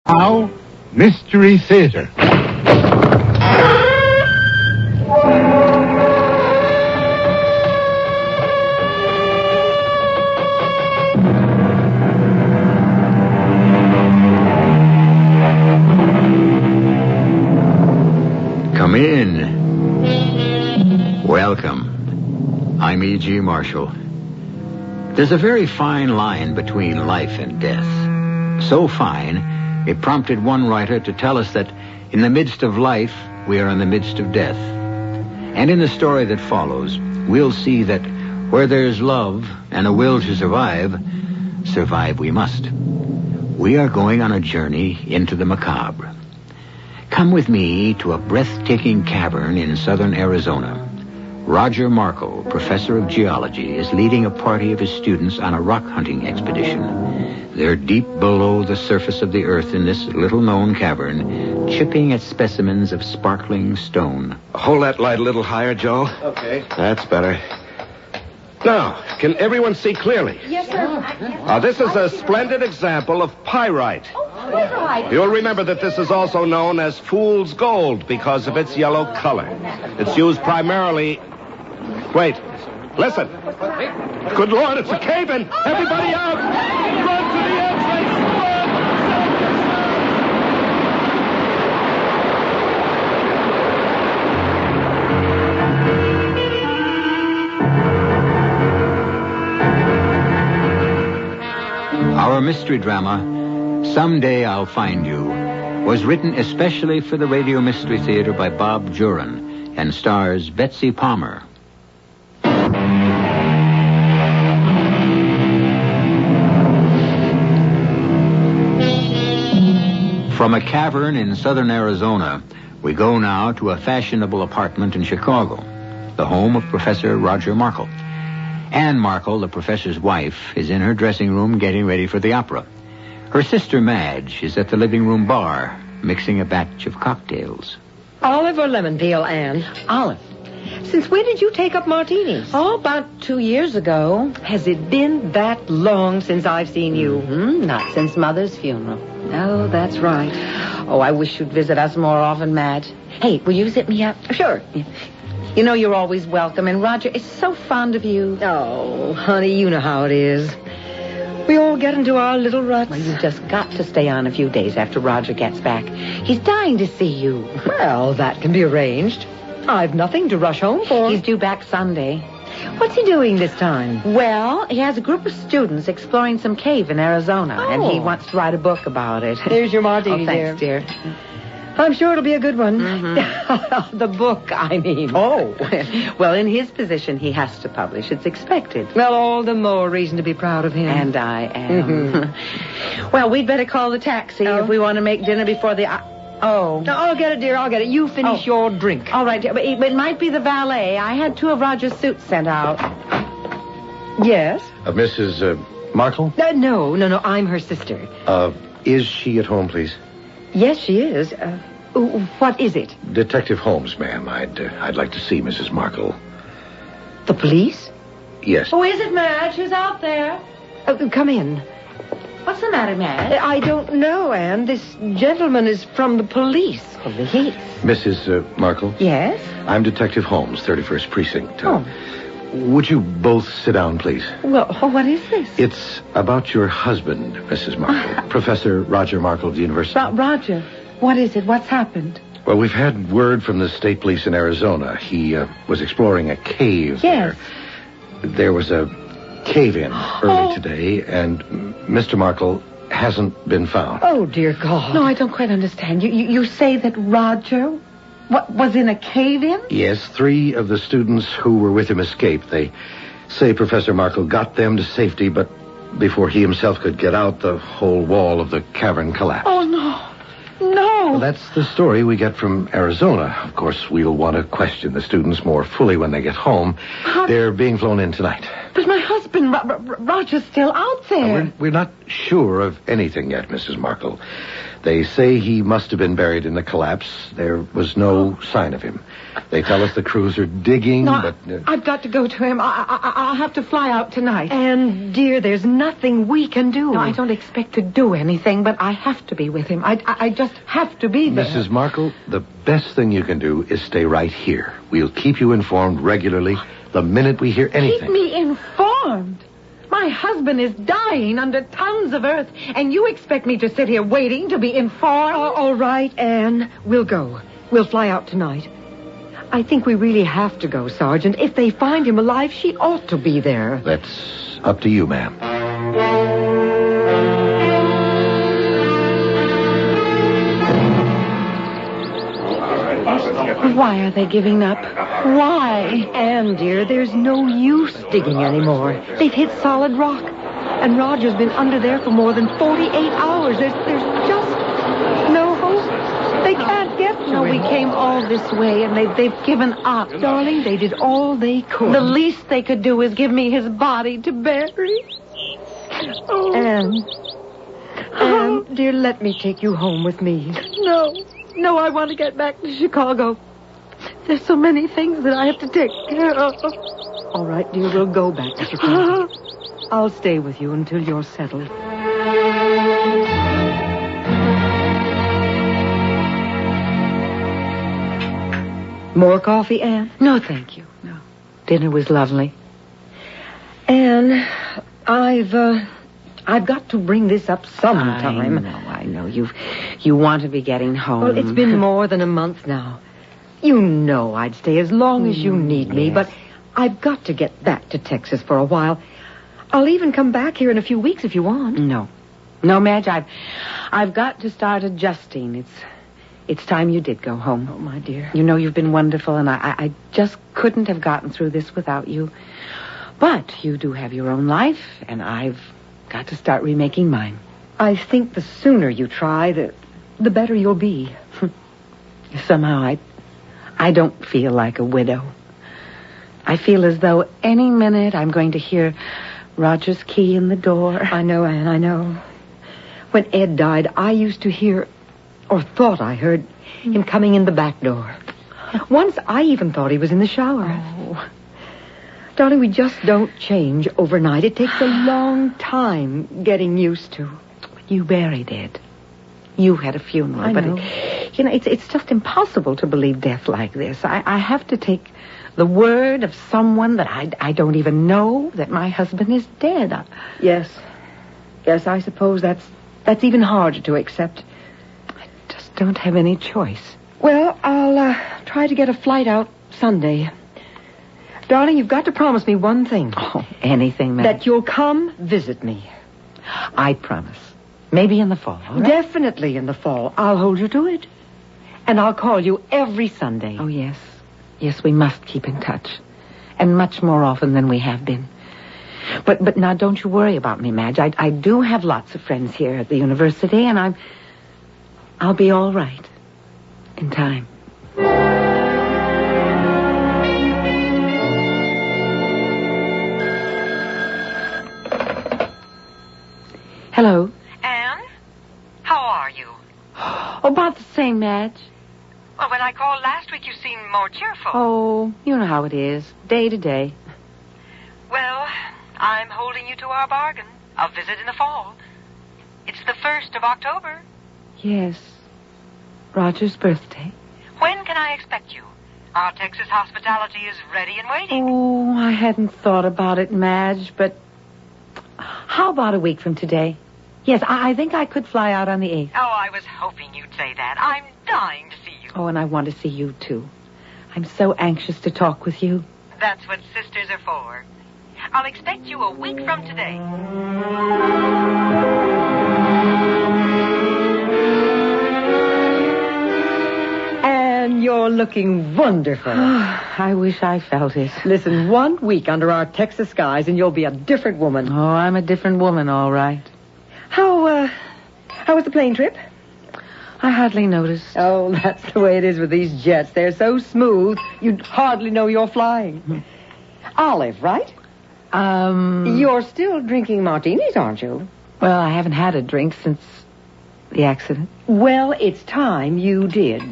Now, Mystery Theater. Come in. Welcome. I'm E.G. Marshall. There's a very fine line between life and death. So fine, it prompted one writer to tell us that in the midst of life, we are in the midst of death. And in the story that follows, we'll see that where there's love and a will to survive, survive we must. We are going on a journey into the macabre. Come with me to a breathtaking cavern in southern Arizona. Roger Markle, professor of geology, is leading a party of his students on a rock hunting expedition. They're deep below the surface of the earth in this little-known cavern, chipping at specimens of sparkling stone. Hold that light a little higher, Joe. Okay. That's better. Now, can everyone see clearly? Yes, sir. This is a splendid example of pyrite. Pyrite. You'll remember that this is also known as fool's gold because of its yellow color. It's used primarily... Wait. Listen. Good Lord, it's a cave-in. Everybody out. Run to the entrance. Our mystery drama, Someday I'll Find You, was written especially for the Radio Mystery Theater by Bob Juran and stars Betsy Palmer. From a cavern in southern Arizona, we go now to a fashionable apartment in Chicago, the home of Professor Roger Markle. Anne Markle, the professor's wife, is in her dressing room getting ready for the opera. Her sister Madge is at the living room bar, mixing a batch of cocktails. Olive or lemon peel, Anne? Olive. Since when did you take up martinis? Oh, about 2 years ago. Has it been that long since I've seen you? Not since Mother's funeral. Oh, that's right. Oh, I wish you'd visit us more often, Madge. Hey, will you zip me up? Sure. You know you're always welcome, and Roger is so fond of you. Oh, honey, you know how it is. We all get into our little ruts. Well, you've just got to stay on a few days after Roger gets back. He's dying to see you. Well, that can be arranged. I've nothing to rush home for. He's due back Sunday. What's he doing this time? Well, he has a group of students exploring some cave in Arizona, and he wants to write a book about it. Here's your martini, thanks, dear. I'm sure it'll be a good one. The book, I mean. Oh. Well, in his position, he has to publish. It's expected. Well, all the more reason to be proud of him. And I am. Well, we'd better call the taxi if we want to make dinner before the... No, I'll get it, dear. I'll get it. You finish your drink. All right, dear. But it might be the valet. I had 2 of Roger's suits sent out. Yes? Mrs. Markle? No. I'm her sister. Is she at home, please? Yes, she is. What is it? Detective Holmes, ma'am. I'd like to see Mrs. Markle. The police? Yes. Who is it, Madge? Who's out there? Come in. What's the matter, Madge? I don't know, Anne. This gentleman is from the police. Police? Mrs. Markle? Yes? I'm Detective Holmes, 31st Precinct. Would you both sit down, please? Well, what is this? It's about your husband, Mrs. Markle. Professor Roger Markle of the University. Roger, what is it? What's happened? Well, we've had word from the state police in Arizona. He was exploring a cave there. There was a cave-in early today, and Mr. Markle hasn't been found. Oh, dear God. No, I don't quite understand. You say that Roger was in a cave-in? Yes, 3 of the students who were with him escaped. They say Professor Markle got them to safety, but before he himself could get out, the whole wall of the cavern collapsed. Oh, no. Well, that's the story we get from Arizona. Of course, we'll want to question the students more fully when they get home. They're being flown in tonight. But my husband, Roger's still out there. We're not sure of anything yet, Mrs. Markle. They say he must have been buried in the collapse. There was no sign of him. They tell us the crews are digging, but... I've got to go to him. I'll have to fly out tonight. And, dear, there's nothing we can do. No, I don't expect to do anything, but I have to be with him. I just have to be there. Mrs. Markle, the best thing you can do is stay right here. We'll keep you informed regularly the minute we hear anything. Keep me informed? My husband is dying under tons of earth, and you expect me to sit here waiting to be informed? All right, Anne. We'll go. We'll fly out tonight. I think we really have to go, Sergeant. If they find him alive, she ought to be there. That's up to you, ma'am. Why are they giving up? Why? Anne, dear, there's no use digging anymore. They've hit solid rock. And Roger's been under there for more than 48 hours. There's just no hope. They can't get to him. No, we came all this way, and they've given up. Darling, they did all they could. The least they could do is give me his body to bury. Oh. Anne, dear, let me take you home with me. No, I want to get back to Chicago. There's so many things that I have to take care of. All right, dear, we'll go back to Chicago. I'll stay with you until you're settled. More coffee, Anne? No, thank you. No. Dinner was lovely. Anne, I've got to bring this up sometime. I know. You want to be getting home. Well, it's been more than a month now. You know I'd stay as long as you need me, but I've got to get back to Texas for a while. I'll even come back here in a few weeks if you want. No, Madge, I've got to start adjusting. It's time you did go home. Oh, my dear. You know you've been wonderful, and I just couldn't have gotten through this without you. But you do have your own life, and I've got to start remaking mine. I think the sooner you try, the better you'll be. Somehow I don't feel like a widow. I feel as though any minute I'm going to hear Roger's key in the door. I know, Anne, I know. When Ed died, I used to hear, or thought I heard, him coming in the back door. Once I even thought he was in the shower. Oh. Darling, we just don't change overnight. It takes a long time getting used to. But you buried Ed. You had a funeral. I know. But it's just impossible to believe death like this. I have to take the word of someone that I don't even know that my husband is dead. Yes, I suppose that's even harder to accept. I just don't have any choice. Well, I'll try to get a flight out Sunday. Darling, you've got to promise me one thing. Oh, anything, ma'am. That you'll come visit me. I promise. Maybe in the fall, all right? Definitely in the fall. I'll hold you to it. And I'll call you every Sunday. Oh, yes. Yes, we must keep in touch. And much more often than we have been. But now don't you worry about me, Madge. I do have lots of friends here at the university, and I'll be all right. In time. Hello. Anne? How are you? Oh, about the same, Madge. Well, when I called last week, you seemed more cheerful. Oh, you know how it is. Day to day. Well, I'm holding you to our bargain. A visit in the fall. It's the 1st of October. Yes. Roger's birthday. When can I expect you? Our Texas hospitality is ready and waiting. Oh, I hadn't thought about it, Madge, but how about a week from today? Yes, I think I could fly out on the 8th. Oh, I was hoping you'd say that. I'm dying to see you. Oh, and I want to see you, too. I'm so anxious to talk with you. That's what sisters are for. I'll expect you a week from today. And you're looking wonderful. I wish I felt it. Listen, 1 week under our Texas skies and you'll be a different woman. Oh, I'm a different woman, all right. How was the plane trip? I hardly noticed. Oh, that's the way it is with these jets. They're so smooth, you'd hardly know you're flying. Olive, right? You're still drinking martinis, aren't you? Well, I haven't had a drink The accident? Well, it's time you did.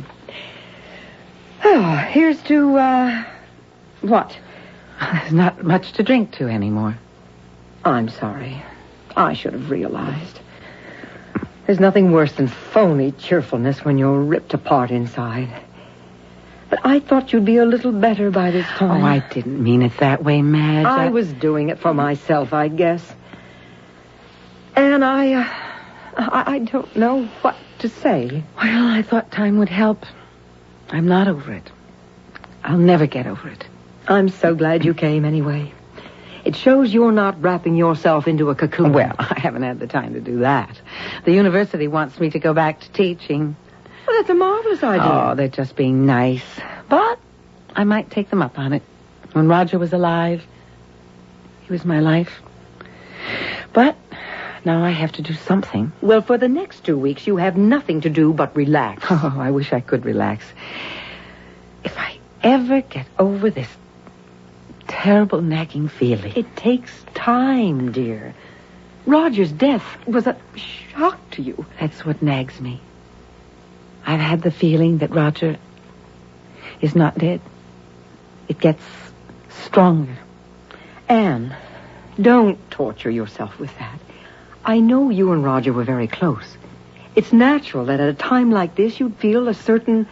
Oh, here's to, what? There's not much to drink to anymore. I'm sorry. I should have realized. There's nothing worse than phony cheerfulness when you're ripped apart inside. But I thought you'd be a little better by this time. Oh, I didn't mean it that way, Madge. I was doing it for myself, I guess. And I don't know what to say. Well, I thought time would help. I'm not over it. I'll never get over it. I'm so glad you came anyway. It shows you're not wrapping yourself into a cocoon. Well, I haven't had the time to do that. The university wants me to go back to teaching. Well, that's a marvelous idea. Oh, they're just being nice. But I might take them up on it. When Roger was alive, he was my life. But now I have to do something. Well, for the next 2 weeks, you have nothing to do but relax. Oh, I wish I could relax. If I ever get over this terrible nagging feeling. It takes time, dear. Roger's death was a shock to you. That's what nags me. I've had the feeling that Roger is not dead. It gets stronger. Anne, don't torture yourself with that. I know you and Roger were very close. It's natural that at a time like this you'd feel a certain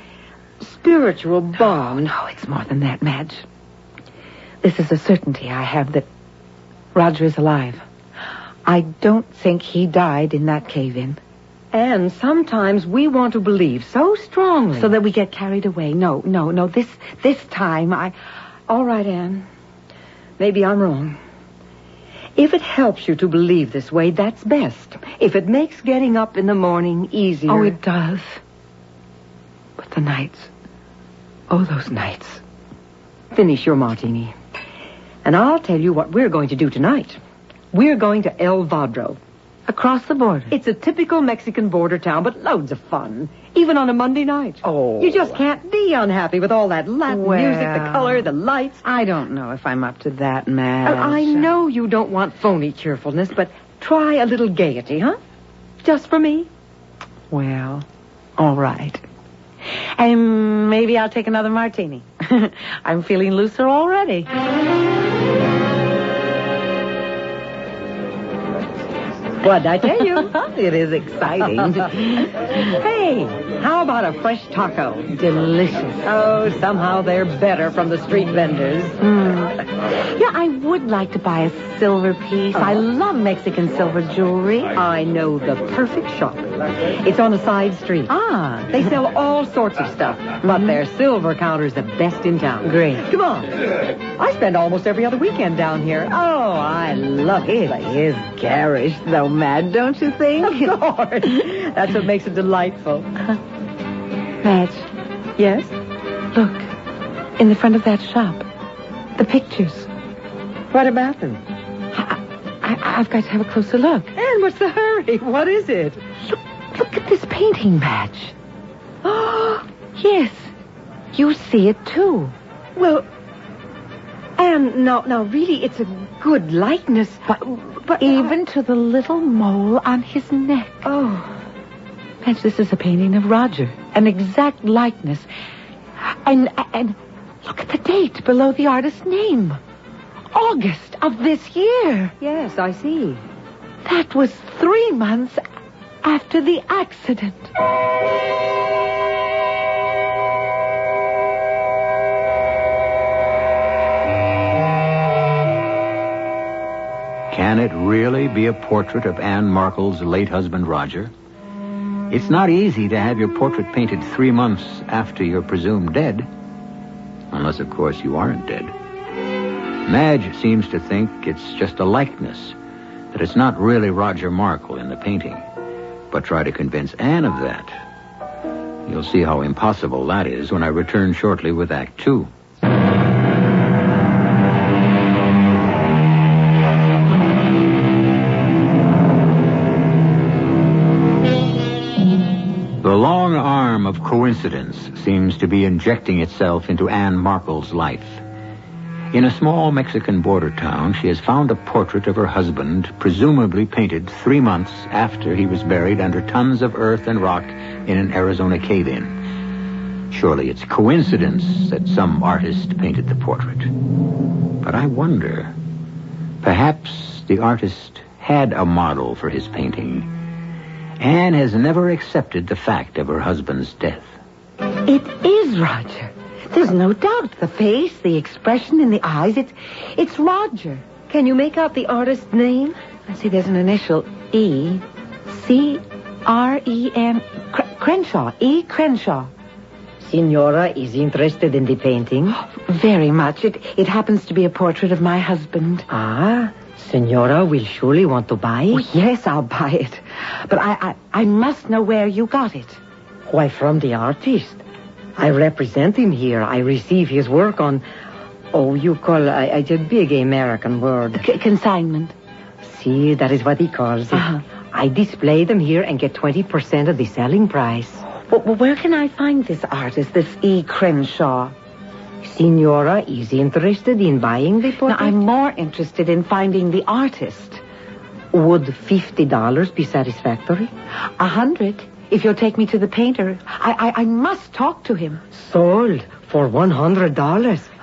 spiritual bond. Oh, no, it's more than that, Madge. This is a certainty I have that Roger is alive. I don't think he died in that cave-in. And sometimes we want to believe so strongly. So that we get carried away. No. This time All right, Anne. Maybe I'm wrong. If it helps you to believe this way, that's best. If it makes getting up in the morning easier. Oh, it does. But the nights. Oh, those nights. Finish your martini. And I'll tell you what we're going to do tonight. We're going to El Vadro. Across the border. It's a typical Mexican border town, but loads of fun. Even on a Monday night. Oh. You just can't be unhappy with all that Latin music, the color, the lights. I don't know if I'm up to that, Madge. I know you don't want phony cheerfulness, but try a little gaiety, huh? Just for me. Well, all right. And maybe I'll take another martini. I'm feeling looser already. What'd I tell you? It is exciting. Hey, how about a fresh taco? Delicious. Oh, somehow they're better from the street vendors. Yeah, I would like to buy a silver piece. I love Mexican silver jewelry. I know the perfect shop. It's on a side street. Ah. They sell all sorts of stuff, but their silver counter's the best in town. Great. Come on. I spend almost every other weekend down here. Oh, I love it. It is garish, though, Madge, don't you think? Of course. That's what makes it delightful. Madge. Yes? Look, in the front of that shop. The pictures. What about them? I've got to have a closer look. And what's the hurry? What is it? Look at this painting, Madge. Oh, yes. You see it, too. Well, Anne, now, really, it's a good likeness. But even to the little mole on his neck. Oh. Madge, this is a painting of Roger. An exact likeness. And look at the date below the artist's name. August of this year. Yes, I see. That was 3 months after the accident. Can it really be a portrait of Anne Markle's late husband, Roger? It's not easy to have your portrait painted 3 months after you're presumed dead. Unless, of course, you aren't dead. Madge seems to think it's just a likeness, that it's not really Roger Markle in the painting. But try to convince Anne of that. You'll see how impossible that is when I return shortly with Act 2. The long arm of coincidence seems to be injecting itself into Anne Markle's life. In a small Mexican border town, she has found a portrait of her husband, presumably painted 3 months after he was buried under tons of earth and rock in an Arizona cave-in. Surely it's coincidence that some artist painted the portrait. But I wonder, perhaps the artist had a model for his painting and has never accepted the fact of her husband's death. It is Roger. There's no doubt. The face, the expression in the eyes, it's Roger. Can you make out the artist's name? I see there's an initial E. C-R-E-N. Crenshaw. E. Crenshaw. Signora is interested in the painting? Very much. It happens to be a portrait of my husband. Ah, Signora will surely want to buy it? Oh, yes, I'll buy it. But I must know where you got it. Why, from the artist. I represent him here. I receive his work on... Oh, you call it's a big American word. Consignment. See, that is what he calls it. Uh-huh. I display them here and get 20% of the selling price. Well, where can I find this artist, this E. Crenshaw? Signora is interested in buying the portrait? Now, I'm more interested in finding the artist. Would $50 be satisfactory? 100, if you'll take me to the painter. I must talk to him. Sold for $100.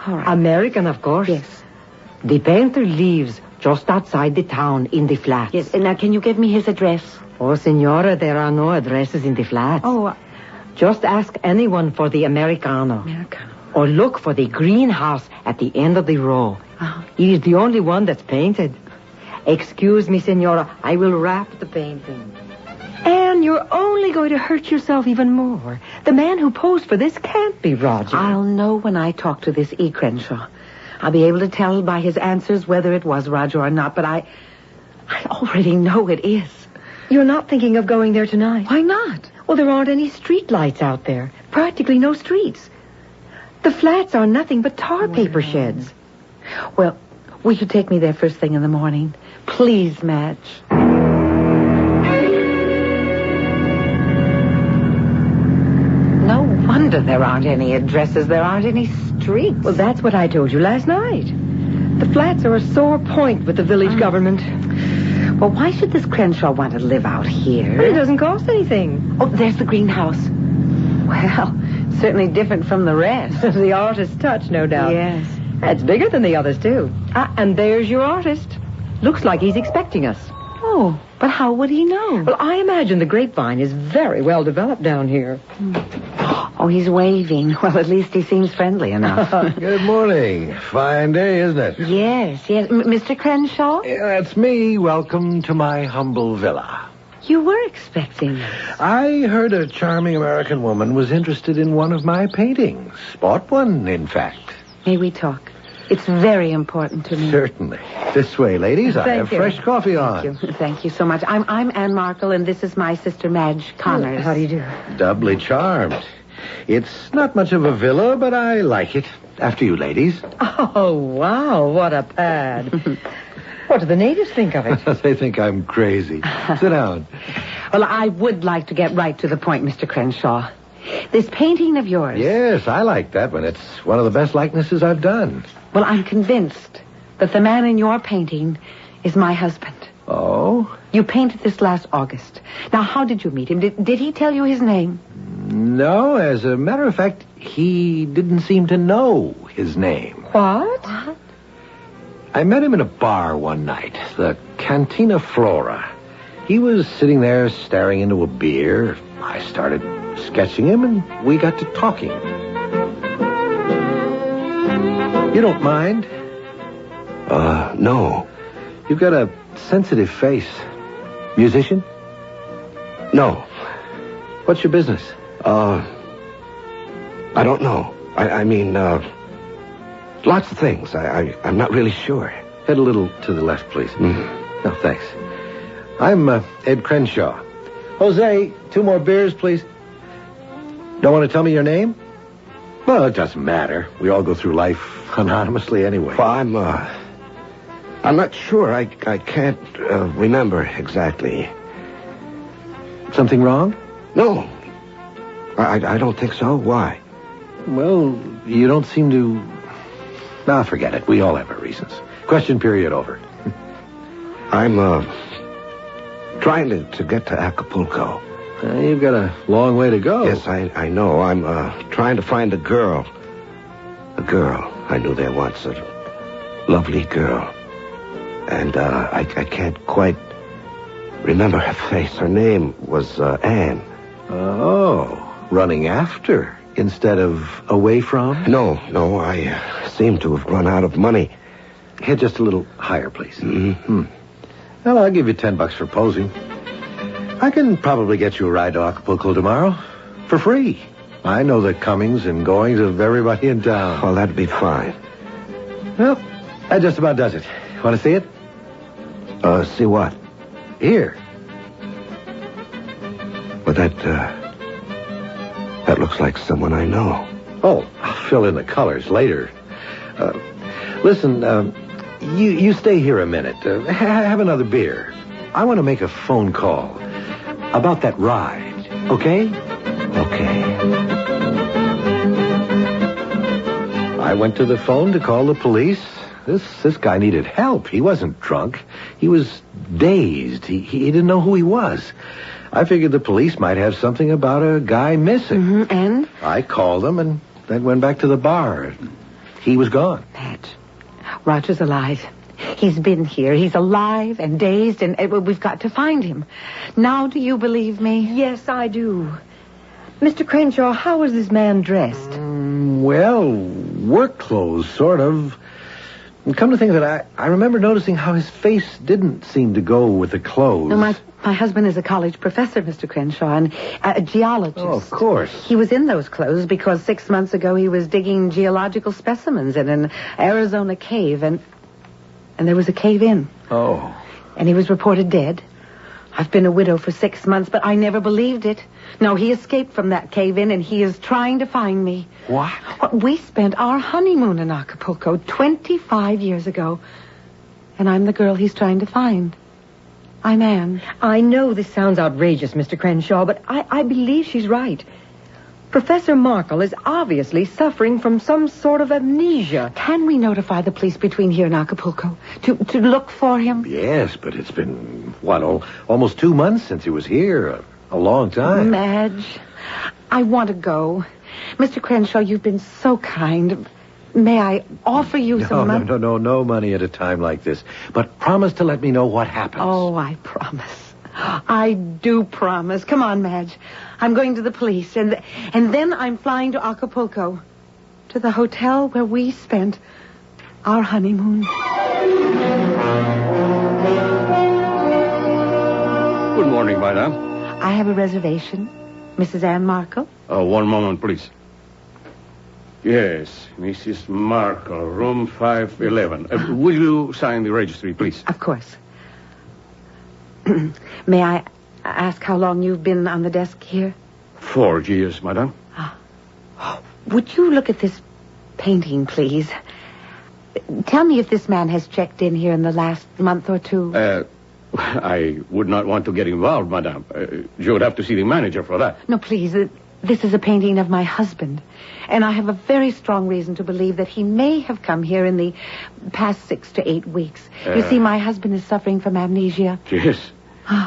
All right. American, of course. Yes. The painter lives just outside the town in the flats. Yes, now can you give me his address? Oh, Signora, there are no addresses in the flats. Oh, Just ask anyone for the Americano. Americano. Or look for the greenhouse at the end of the row. Uh-huh. He is the only one that's painted. Excuse me, Signora, I will wrap the painting. Anne, you're only going to hurt yourself even more. The man who posed for this can't be Roger. I'll know when I talk to this E. Crenshaw. I'll be able to tell by his answers whether it was Roger or not, but I already know it is. You're not thinking of going there tonight? Why not? Well, there aren't any street lights out there. Practically no streets. The flats are nothing but tar paper sheds. Well, will you take me there first thing in the morning? Please, Madge. No wonder there aren't any addresses. There aren't any streets. Well, that's what I told you last night. The flats are a sore point with the village government. Well, why should this Crenshaw want to live out here? But it doesn't cost anything. Oh, there's the greenhouse. Well, certainly different from the rest. The artist's touch, no doubt. Yes. It's bigger than the others, too. And there's your artist. Looks like he's expecting us. Oh, but how would he know? Well, I imagine the grapevine is very well developed down here. Oh, he's waving. Well, at least he seems friendly enough. Good morning. Fine day, isn't it? Yes. Mr. Crenshaw? Yeah, that's me. Welcome to my humble villa. You were expecting us. I heard a charming American woman was interested in one of my paintings. Bought one, in fact. May we talk? It's very important to me. Certainly. This way, ladies. I have fresh coffee on. Thank you so much. I'm Anne Markle, and this is my sister Madge Connors. How do you do? Doubly charmed. It's not much of a villa, but I like it. After you, ladies. Oh, wow, what a pad. What do the natives think of it? They think I'm crazy. Sit down. Well, I would like to get right to the point, Mr. Crenshaw. This painting of yours. Yes, I like that one. It's one of the best likenesses I've done. Well, I'm convinced that the man in your painting is my husband. Oh? You painted this last August. Now, how did you meet him? Did he tell you his name? No, as a matter of fact, he didn't seem to know his name. What? I met him in a bar one night, the Cantina Flora. He was sitting there staring into a beer. I started sketching him, and we got to talking. You don't mind? No. You've got a sensitive face. Musician? No. What's your business? I don't know. I mean, lots of things. I'm not really sure. Head a little to the left, please. Mm-hmm. No, thanks. I'm Ed Crenshaw. Jose, 2 more beers, please. Don't want to tell me your name? Well, it doesn't matter. We all go through life anonymously anyway. Well, I'm not sure. I can't remember exactly. Something wrong? No. I don't think so. Why? Well, you don't seem to... Nah, forget it. We all have our reasons. Question period over. I'm, trying to get to Acapulco. You've got a long way to go. Yes, I know. I'm, trying to find a girl. A girl I knew there once. A lovely girl. And, I can't quite remember her face. Her name was, Anne. Oh, running after instead of away from? No, I seem to have run out of money. Head just a little higher, please. Mm-hmm. Well, I'll give you $10 for posing. I can probably get you a ride to Acapulco tomorrow. For free. I know the comings and goings of everybody in town. Oh, that'd be fine. Well, that just about does it. Want to see it? See what? Here. Well, that looks like someone I know. Oh, I'll fill in the colors later. Listen, you stay here a minute. Have another beer. I want to make a phone call about that ride. Okay? Okay. I went to the phone to call the police. This guy needed help. He wasn't drunk. He was dazed. He didn't know who he was. I figured the police might have something about a guy missing. Mm-hmm. And? I called him and then went back to the bar. He was gone. Madge, Roger's alive. He's been here. He's alive and dazed, and we've got to find him. Now, do you believe me? Yes, I do. Mr. Crenshaw, how was this man dressed? Well, work clothes, sort of. And come to think of it, I remember noticing how his face didn't seem to go with the clothes. No, my husband is a college professor, Mr. Crenshaw, and a geologist. Oh, of course. He was in those clothes because 6 months ago he was digging geological specimens in an Arizona cave, and there was a cave-in. Oh. And he was reported dead. I've been a widow for 6 months, but I never believed it. No, he escaped from that cave-in, and he is trying to find me. What? We spent our honeymoon in Acapulco 25 years ago. And I'm the girl he's trying to find. I'm Anne. I know this sounds outrageous, Mr. Crenshaw, but I believe she's right. Professor Markle is obviously suffering from some sort of amnesia. Can we notify the police between here and Acapulco to look for him? Yes, but it's been, almost 2 months since he was here. A long time. Madge, I want to go. Mr. Crenshaw, you've been so kind. May I offer you some money? No money at a time like this. But promise to let me know what happens. Oh, I promise. I do promise. Come on, Madge. I'm going to the police, and then I'm flying to Acapulco, to the hotel where we spent our honeymoon. Good morning, madam. I have a reservation. Mrs. Anne Markle? One moment, please. Yes, Mrs. Markle, room 511. Will you sign the registry, please? Of course. May I ask how long you've been on the desk here? 4 years, madam. Would you look at this painting, please? Tell me if this man has checked in here in the last month or two. I would not want to get involved, madam. You would have to see the manager for that. No, please. This is a painting of my husband. And I have a very strong reason to believe that he may have come here in the past 6 to 8 weeks. You see, my husband is suffering from amnesia. Yes.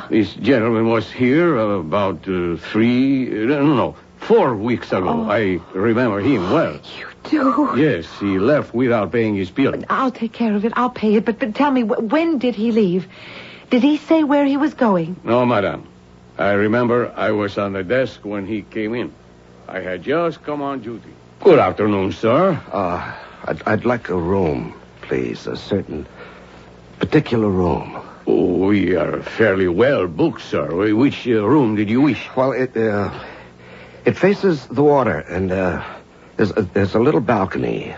This gentleman was here about 4 weeks ago. Oh. I remember him well. You do? Yes, he left without paying his bill. I'll take care of it. I'll pay it. But tell me, when did he leave? Did he say where he was going? No, madam. I remember I was on the desk when he came in. I had just come on duty. Good afternoon, sir. I'd like a room, please. A certain particular room. Oh, we are fairly well booked, sir. Which room did you wish? Well, it faces the water, and there's a little balcony,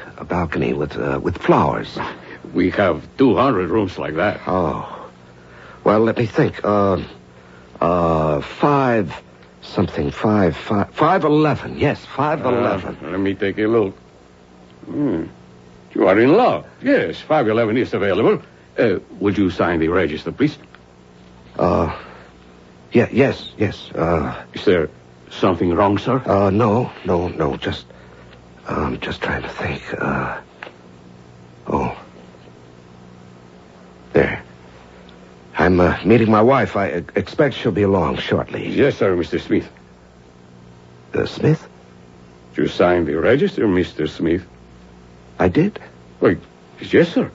with flowers. We have 200 rooms like that. Oh. Well, let me think. 511. Yes, 511. Let me take a look. You are in love. Yes, 511 is available. Would you sign the register, please? Yes. Is there something wrong, sir? No. Just trying to think. I'm meeting my wife. I expect she'll be along shortly. Yes, sir, Mr. Smith. Smith? You signed the register, Mr. Smith. I did? Wait, yes, sir.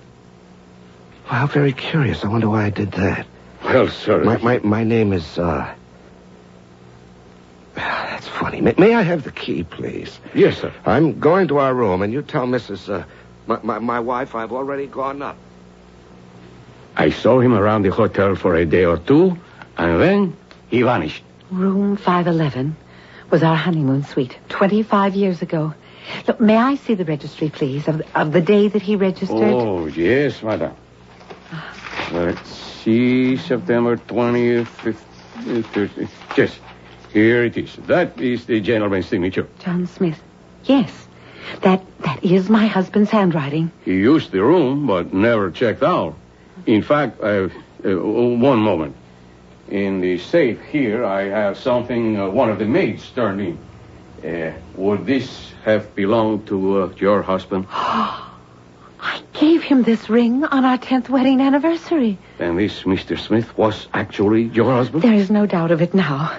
Well, how very curious. I wonder why I did that. Well, sir... My name is, That's funny. May I have the key, please? Yes, sir. I'm going to our room, and you tell Mrs. My wife I've already gone up. I saw him around the hotel for a day or two, and then he vanished. Room 511 was our honeymoon suite 25 years ago. Look, may I see the registry, please, of the day that he registered? Oh, yes, madam. Let's see, September 20th, 30th. Yes, here it is. That is the gentleman's signature. John Smith. Yes, that is my husband's handwriting. He used the room, but never checked out. In fact, one moment. In the safe here, I have something one of the maids turned in. Would this have belonged to your husband? I gave him this ring on our 10th wedding anniversary. And this Mr. Smith was actually your husband? There is no doubt of it now.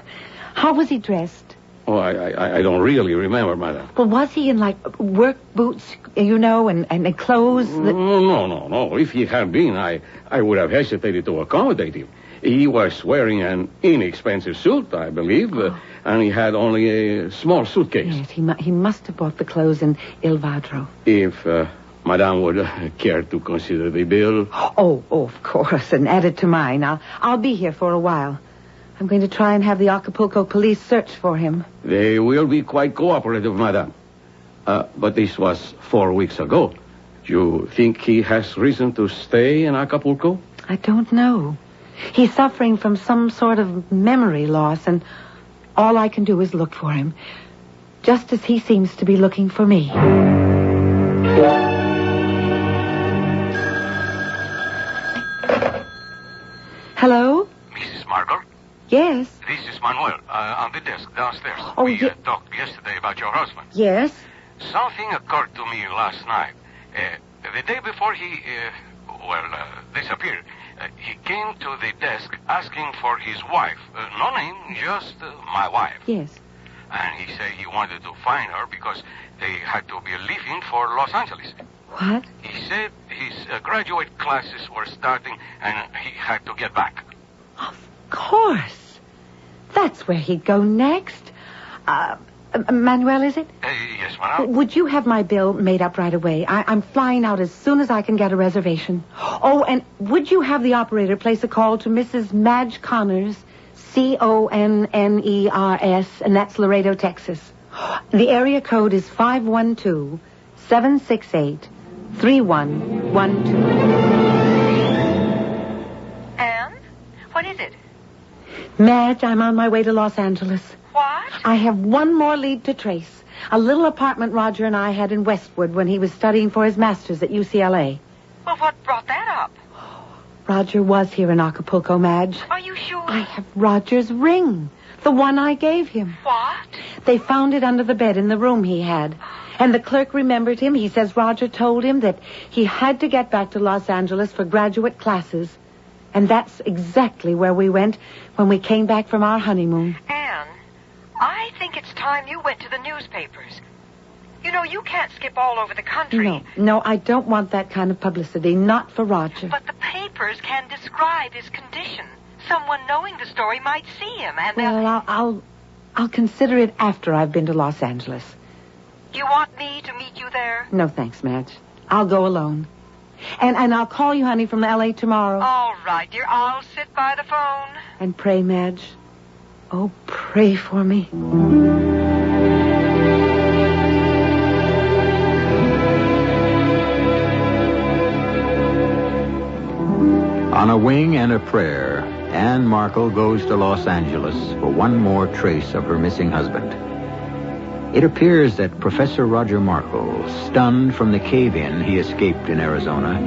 How was he dressed? Oh, I don't really remember, madam. Well, was he in, work boots, and clothes? No. If he had been, I would have hesitated to accommodate him. He was wearing an inexpensive suit, I believe, and he had only a small suitcase. Yes, he must have bought the clothes in Il Vadro. If Madame would care to consider the bill. Oh, of course, and add it to mine. I'll be here for a while. I'm going to try and have the Acapulco police search for him. They will be quite cooperative, Madame. But this was 4 weeks ago. Do you think he has reason to stay in Acapulco? I don't know. He's suffering from some sort of memory loss, and all I can do is look for him, just as he seems to be looking for me. Hello? Mrs. Markle? Yes. This is Manuel, on the desk downstairs. Oh, we talked yesterday about your husband. Yes? Something occurred to me last night. The day before he, disappeared, he came to the desk asking for his wife. No name, just my wife. Yes. And he said he wanted to find her because they had to be leaving for Los Angeles. What? He said his graduate classes were starting and he had to get back. Of course. That's where he'd go next. Manuel, is it? Yes, madam. Would you have my bill made up right away? I'm flying out as soon as I can get a reservation. Oh, and would you have the operator place a call to Mrs. Madge Connors, Conners, and that's Laredo, Texas. The area code is 512-768-3112. Anne? What is it? Madge, I'm on my way to Los Angeles. What? I have one more lead to trace. A little apartment Roger and I had in Westwood when he was studying for his master's at UCLA. Well, what brought that up? Roger was here in Acapulco, Madge. Are you sure? I have Roger's ring. The one I gave him. What? They found it under the bed in the room he had. And the clerk remembered him. He says Roger told him that he had to get back to Los Angeles for graduate classes. And that's exactly where we went when we came back from our honeymoon. Anne, I think it's time you went to the newspapers. You know, you can't skip all over the country. No, I don't want that kind of publicity. Not for Roger. But the papers can describe his condition. Someone knowing the story might see him, and well, I'll consider it after I've been to Los Angeles. You want me to meet you there? No, thanks, Madge. I'll go alone. And I'll call you, honey, from L.A. tomorrow. All right, dear. I'll sit by the phone. And pray, Madge. Oh, pray for me. On a wing and a prayer, Anne Markle goes to Los Angeles for one more trace of her missing husband. It appears that Professor Roger Markle, stunned from the cave-in he escaped in Arizona,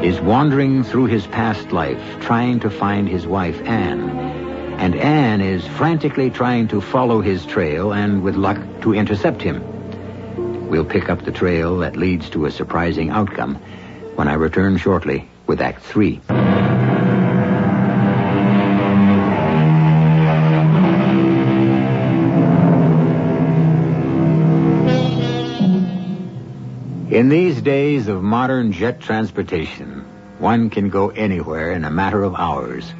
is wandering through his past life trying to find his wife, Anne. And Anne is frantically trying to follow his trail and, with luck, to intercept him. We'll pick up the trail that leads to a surprising outcome when I return shortly with Act 3. In these days of modern jet transportation, one can go anywhere in a matter of hours.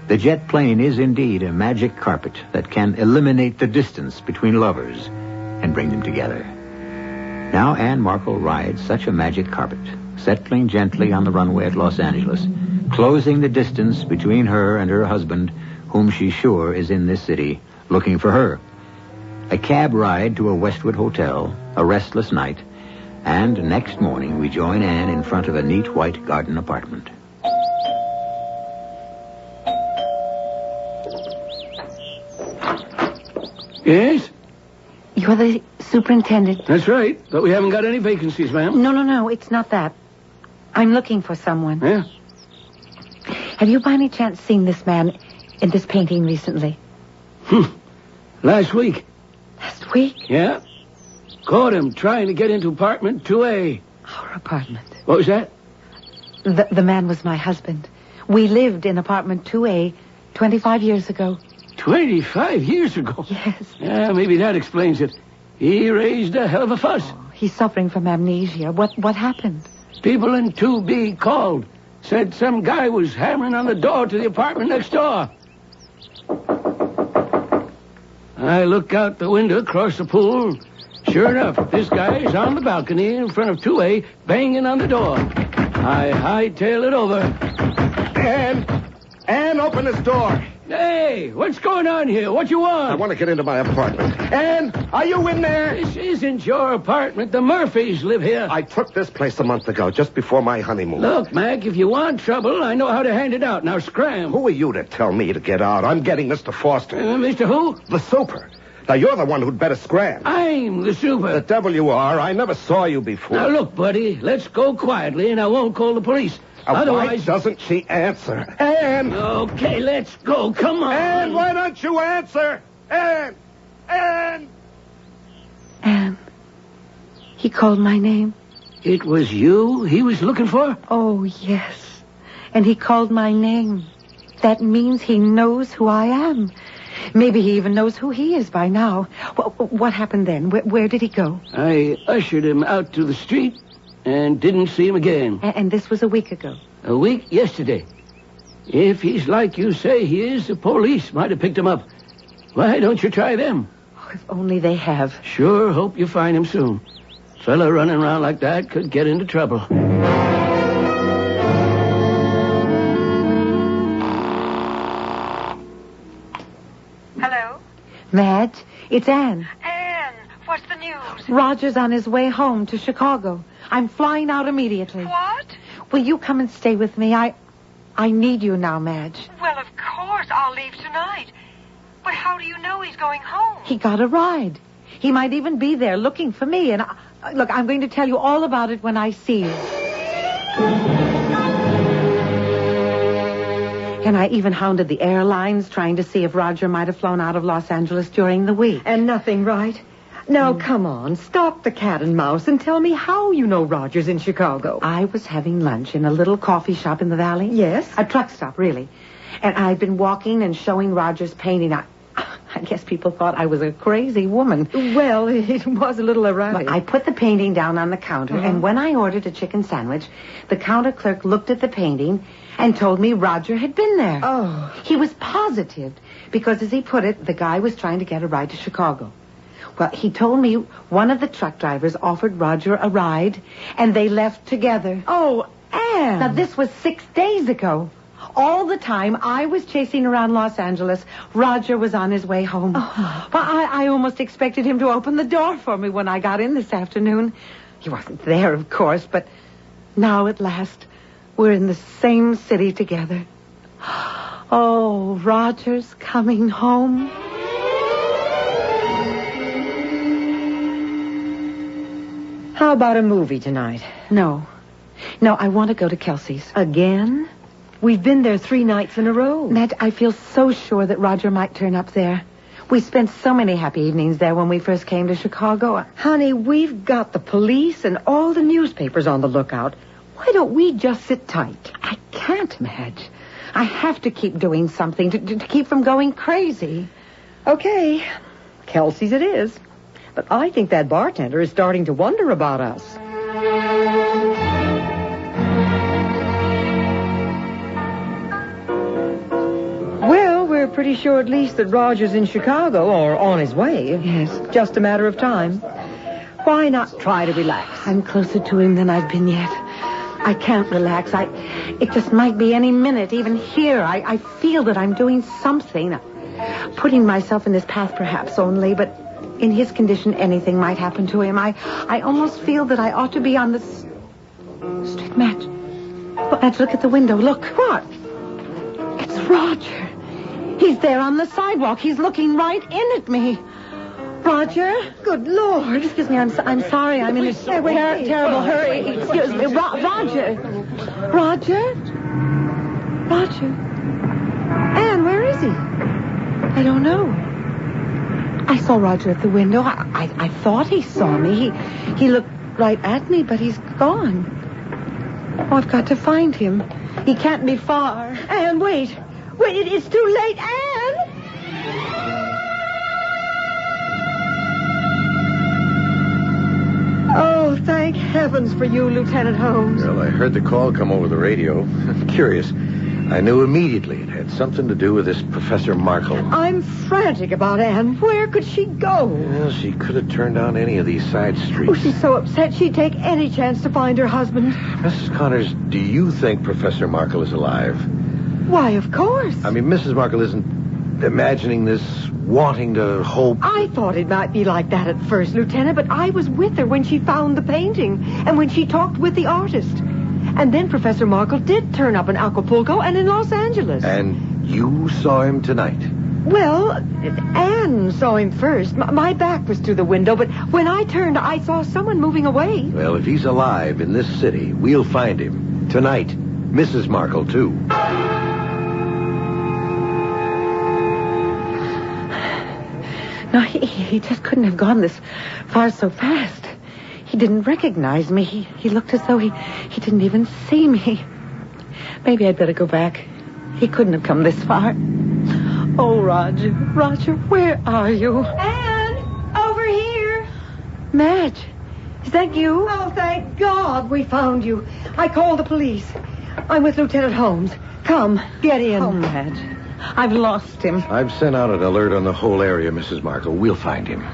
The jet plane is indeed a magic carpet that can eliminate the distance between lovers and bring them together. Now Anne Markle rides such a magic carpet, settling gently on the runway at Los Angeles, closing the distance between her and her husband, whom she's sure is in this city, looking for her. A cab ride to a Westwood hotel, a restless night, and next morning we join Anne in front of a neat white garden apartment. Yes? You're the superintendent? That's right, but we haven't got any vacancies, ma'am. No, it's not that. I'm looking for someone. Yeah? Have you by any chance seen this man in this painting recently? Last week. Last week? Yeah. Caught him trying to get into apartment 2A. Our apartment. What was that? The man was my husband. We lived in apartment 2A 25 years ago. 25 years ago? Yes. Yeah, maybe that explains it. He raised a hell of a fuss. He's suffering from amnesia. What happened? People in 2B called. Said some guy was hammering on the door to the apartment next door. I look out the window across the pool. Sure enough, this guy is on the balcony in front of 2A, banging on the door. I hightail it over. Anne, open this door. Hey, what's going on here? What you want? I want to get into my apartment. Anne, are you in there? This isn't your apartment. The Murphys live here. I took this place a month ago, just before my honeymoon. Look, Mac, if you want trouble, I know how to hand it out. Now scram. Who are you to tell me to get out? I'm getting Mr. Foster. Mr. Who? The super. Now, you're the one who'd better scram. I'm the super. The devil you are. I never saw you before. Now, look, buddy, let's go quietly, and I won't call the police. Otherwise... Why doesn't she answer? Anne! Okay, let's go. Come on. Anne, why don't you answer? Anne! Anne! Anne. He called my name. It was you he was looking for? Oh, yes. And he called my name. That means he knows who I am. Maybe he even knows who he is by now. What happened then? Where did he go? I ushered him out to the street and didn't see him again. And this was a week ago? A week yesterday. If he's like you say he is, the police might have picked him up. Why don't you try them? Oh, if only they have. Sure hope you find him soon. Fella running around like that could get into trouble. Hello? Madge, it's Anne. Anne, what's the news? Roger's on his way home to Chicago. I'm flying out immediately. What? Will you come and stay with me? I need you now, Madge. Well, of course, I'll leave tonight. But how do you know he's going home? He got a ride. He might even be there looking for me. And look, I'm going to tell you all about it when I see you. And I even hounded the airlines, trying to see if Roger might have flown out of Los Angeles during the week. And nothing, right? Now, come on, stop the cat and mouse and tell me how you know Roger's in Chicago. I was having lunch in a little coffee shop in the valley. Yes? A truck stop, really. And I'd been walking and showing Roger's painting. I guess people thought I was a crazy woman. Well, it was a little erratic. But I put the painting down on the counter, and when I ordered a chicken sandwich, the counter clerk looked at the painting and told me Roger had been there. Oh. He was positive, because, as he put it, the guy was trying to get a ride to Chicago. Well, he told me one of the truck drivers offered Roger a ride, and they left together. Oh, Anne! Now, this was 6 days ago. All the time I was chasing around Los Angeles, Roger was on his way home. Oh. Well, I almost expected him to open the door for me when I got in this afternoon. He wasn't there, of course, but now at last we're in the same city together. Oh, Roger's coming home. How about a movie tonight? No, I want to go to Kelsey's. Again? We've been there 3 nights in a row. Ned, I feel so sure that Roger might turn up there. We spent so many happy evenings there when we first came to Chicago. Honey, we've got the police and all the newspapers on the lookout. Why don't we just sit tight? I can't, Madge. I have to keep doing something to keep from going crazy. Okay, Kelsey's it is. But I think that bartender is starting to wonder about us. pretty sure at least that Roger's in Chicago or on his way. Yes. Just a matter of time. Why not try to relax? I'm closer to him than I've been yet. I can't relax. It just might be any minute, even here. I feel that I'm doing something. Putting myself in his path perhaps only, but in his condition anything might happen to him. I almost feel that I ought to be on the street. Madge, look at the window. Look. What? It's Roger. He's there on the sidewalk. He's looking right in at me. Roger? Good Lord. Excuse me, I'm sorry. I'm in a terrible hurry. Excuse me. Roger. Roger? Roger? Anne, where is he? I don't know. I saw Roger at the window. I thought he saw me. He looked right at me, but he's gone. Oh, I've got to find him. He can't be far. Anne, wait. Wait, it's too late, Anne! Oh, thank heavens for you, Lieutenant Holmes. Well, I heard the call come over the radio. Curious. I knew immediately it had something to do with this Professor Markle. I'm frantic about Anne. Where could she go? Well, she could have turned down any of these side streets. Oh, she's so upset she'd take any chance to find her husband. Mrs. Connors, do you think Professor Markle is alive? Why, of course. I mean, Mrs. Markle isn't imagining this, wanting to hope. I thought it might be like that at first, Lieutenant, but I was with her when she found the painting and when she talked with the artist. And then Professor Markle did turn up in Acapulco and in Los Angeles. And you saw him tonight? Well, Anne saw him first. My back was to the window, but when I turned, I saw someone moving away. Well, if he's alive in this city, we'll find him. Tonight. Mrs. Markle, too. No, he just couldn't have gone this far so fast. He didn't recognize me. He looked as though he didn't even see me. Maybe I'd better go back. He couldn't have come this far. Oh, Roger. Roger, where are you? Anne, over here. Madge, is that you? Oh, thank God we found you. I called the police. I'm with Lieutenant Holmes. Come, get in. Oh, Madge, I've lost him. I've sent out an alert on the whole area, Mrs. Markle. We'll find him.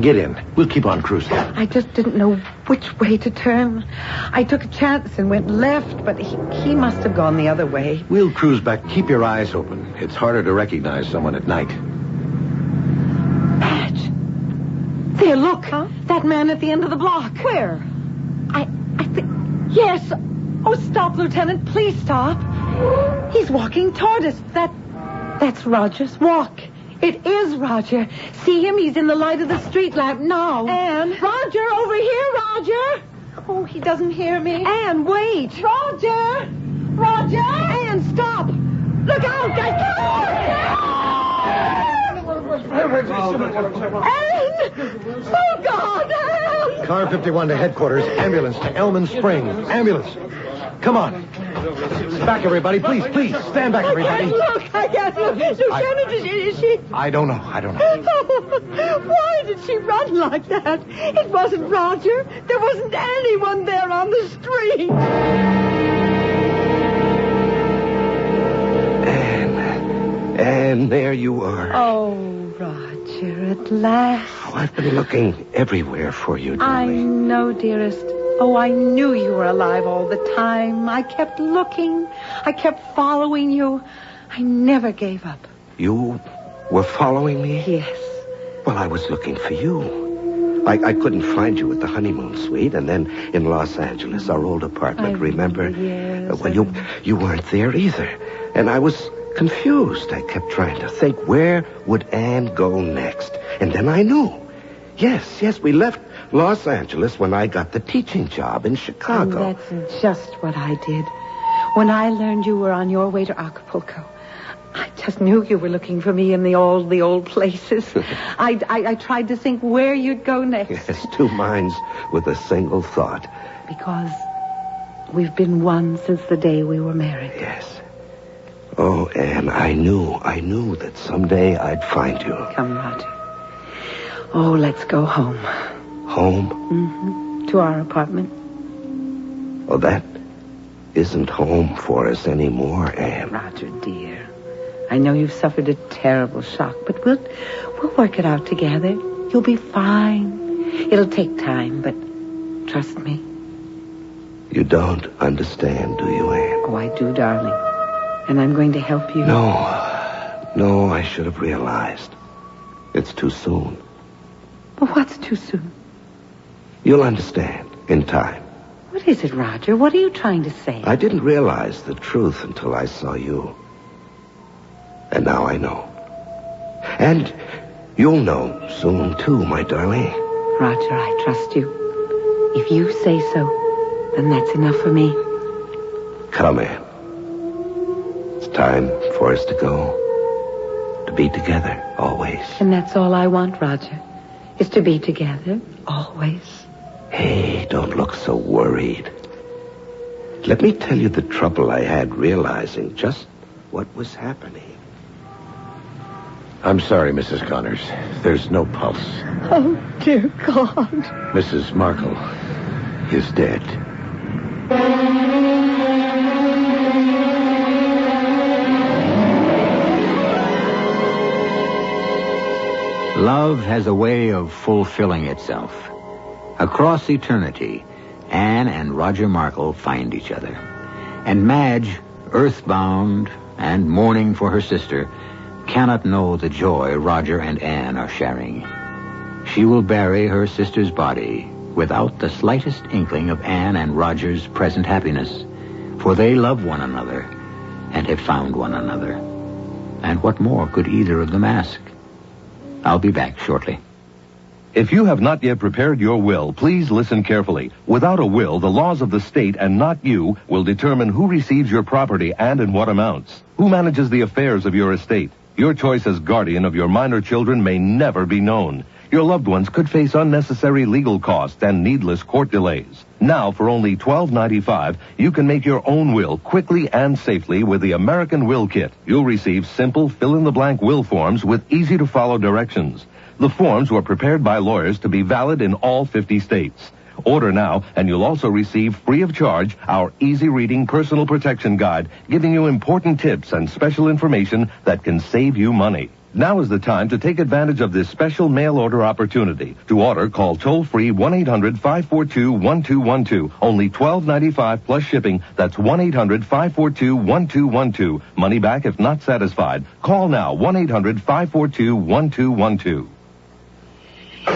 Get in. We'll keep on cruising. I just didn't know which way to turn. I took a chance and went left, but he must have gone the other way. We'll cruise back. Keep your eyes open. It's harder to recognize someone at night. Madge. There, look. Huh? That man at the end of the block. Where? I think... Yes. Oh, stop, Lieutenant. Please stop. He's walking toward us. That's Roger's walk. It is Roger. See him? He's in the light of the street lamp now. Anne. Roger, over here, Roger. Oh, he doesn't hear me. Anne, wait. Roger. Roger. Anne, stop. Look out, guys. Anne. Oh, God, Anne. Car 51 to headquarters. Ambulance to Elman Springs. Ambulance. Come on. Back, everybody. Please, stand back, everybody. I can't look. Lieutenant, is she... I don't know. Why did she run like that? It wasn't Roger. There wasn't anyone there on the street. Anne, there you are. Oh, Roger, at last. Oh, I've been looking everywhere for you, darling. I know, dearest. Oh, I knew you were alive all the time. I kept looking. I kept following you. I never gave up. You were following me? Yes. Well, I was looking for you. I couldn't find you at the honeymoon suite, and then in Los Angeles, our old apartment, remember? Yes. Well, you weren't there either. And I was confused. I kept trying to think, where would Anne go next? And then I knew. Yes, we left Los Angeles when I got the teaching job in Chicago. And that's just what I did. When I learned you were on your way to Acapulco, I just knew you were looking for me in the old places. I tried to think where you'd go next. Yes, two minds with a single thought. Because we've been one since the day we were married. Yes. Oh, Anne, I knew that someday I'd find you. Come, Roger. Oh, let's go home. Home? Mm-hmm. To our apartment. Oh, that isn't home for us anymore, Anne. Roger, dear. I know you've suffered a terrible shock, but we'll work it out together. You'll be fine. It'll take time, but trust me. You don't understand, do you, Anne? Oh, I do, darling. And I'm going to help you. No, I should have realized. It's too soon. But what's too soon? You'll understand in time. What is it, Roger? What are you trying to say? I didn't realize the truth until I saw you. And now I know. And you'll know soon, too, my darling. Roger, I trust you. If you say so, then that's enough for me. Come, Anne. It's time for us to go. To be together, always. And that's all I want, Roger, is to be together, always. Hey, don't look so worried. Let me tell you the trouble I had realizing just what was happening. I'm sorry, Mrs. Connors. There's no pulse. Oh, dear God. Mrs. Markle is dead. Love has a way of fulfilling itself. Across eternity, Anne and Roger Markle find each other. And Madge, earthbound and mourning for her sister, cannot know the joy Roger and Anne are sharing. She will bury her sister's body without the slightest inkling of Anne and Roger's present happiness, for they love one another and have found one another. And what more could either of them ask? I'll be back shortly. If you have not yet prepared your will, please listen carefully. Without a will, the laws of the state and not you will determine who receives your property and in what amounts. Who manages the affairs of your estate. Your choice as guardian of your minor children may never be known. Your loved ones could face unnecessary legal costs and needless court delays. Now, for only $12.95, you can make your own will quickly and safely with the American Will Kit. You'll receive simple fill-in-the-blank will forms with easy-to-follow directions. The forms were prepared by lawyers to be valid in all 50 states. Order now, and you'll also receive free of charge our easy-reading personal protection guide, giving you important tips and special information that can save you money. Now is the time to take advantage of this special mail order opportunity. To order, call toll-free 1-800-542-1212. Only $12.95 plus shipping. That's 1-800-542-1212. Money back if not satisfied. Call now, 1-800-542-1212.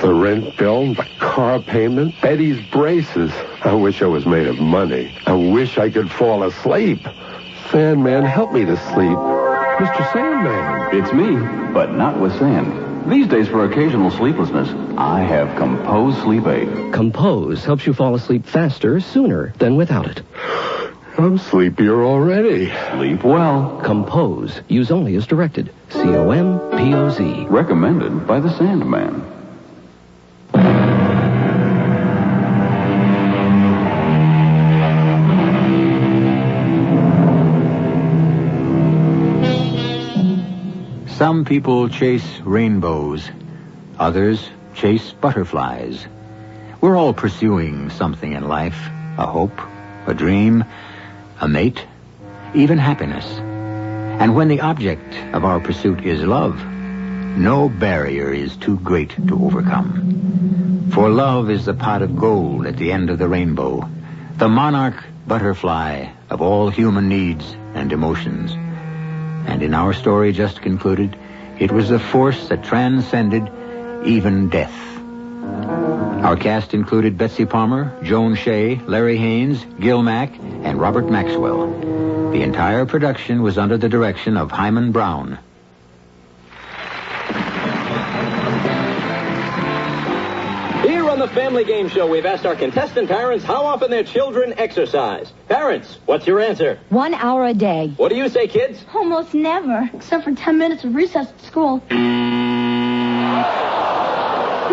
The rent bill, the car payment, Betty's braces. I wish I was made of money. I wish I could fall asleep. Sandman, help me to sleep. Mr. Sandman. It's me, but not with sand. These days, for occasional sleeplessness, I have Compose Sleep Aid. Compose helps you fall asleep faster, sooner than without it. I'm sleepier already. Sleep well. Compose. Use only as directed. COMPOZ. Recommended by the Sandman. Some people chase rainbows. Others chase butterflies. We're all pursuing something in life. A hope, a dream, a mate, even happiness. And when the object of our pursuit is love, no barrier is too great to overcome. For love is the pot of gold at the end of the rainbow, the monarch butterfly of all human needs and emotions. And in our story just concluded, it was the force that transcended even death. Our cast included Betsy Palmer, Joan Shea, Larry Haynes, Gil Mack, and Robert Maxwell. The entire production was under the direction of Himan Brown. Here on the Family Game Show, we've asked our contestant parents how often their children exercise. Parents, what's your answer? 1 hour a day. What do you say, kids? Almost never, except for 10 minutes of recess at school. We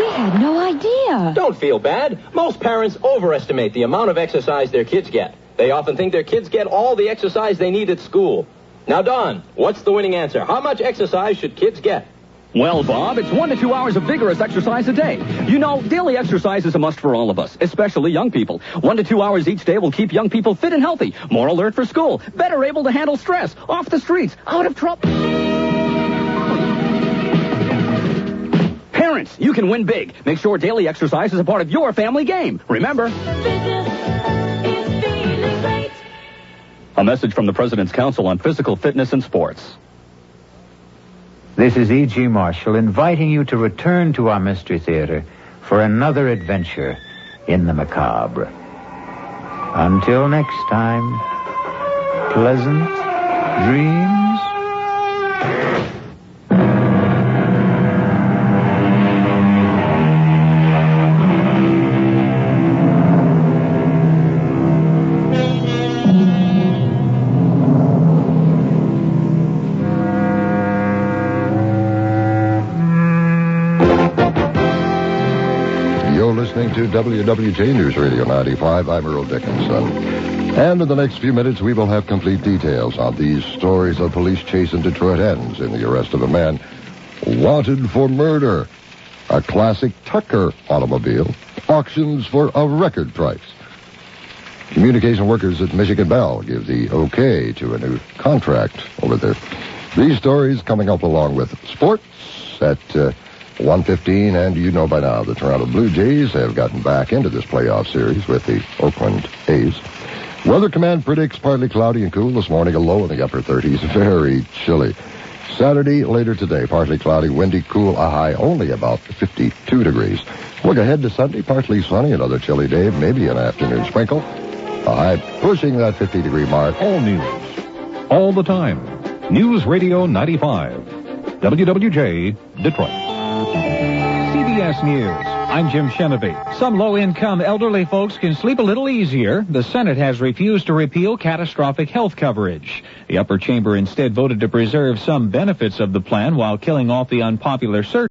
had no idea. Don't feel bad. Most parents overestimate the amount of exercise their kids get. They often think their kids get all the exercise they need at school. Now, Don, what's the winning answer? How much exercise should kids get? Well, Bob, it's 1 to 2 hours of vigorous exercise a day. You know, daily exercise is a must for all of us, especially young people. 1 to 2 hours each day will keep young people fit and healthy, more alert for school, better able to handle stress, off the streets, out of trouble. Parents, you can win big. Make sure daily exercise is a part of your family game. Remember? A message from the President's Council on Physical Fitness and Sports. This is E.G. Marshall inviting you to return to our Mystery Theater for another adventure in the macabre. Until next time, pleasant dreams. Listening to WWJ News Radio 95. I'm Earl Dickinson. And in the next few minutes, we will have complete details on these stories of police chase in Detroit ends in the arrest of a man wanted for murder. A classic Tucker automobile auctions for a record price. Communication workers at Michigan Bell give the okay to a new contract over there. These stories coming up along with sports at 1:15, and you know by now the Toronto Blue Jays have gotten back into this playoff series with the Oakland A's. Weather Command predicts partly cloudy and cool this morning, a low in the upper 30s, very chilly. Saturday, later today, partly cloudy, windy, cool, a high only about 52 degrees. Look ahead to Sunday, partly sunny, another chilly day, maybe an afternoon sprinkle. A high pushing that 50-degree mark. All news, all the time. News Radio 95, WWJ, Detroit. CBS News. I'm Jim Shenevey. Some low-income elderly folks can sleep a little easier. The Senate has refused to repeal catastrophic health coverage. The upper chamber instead voted to preserve some benefits of the plan while killing off the unpopular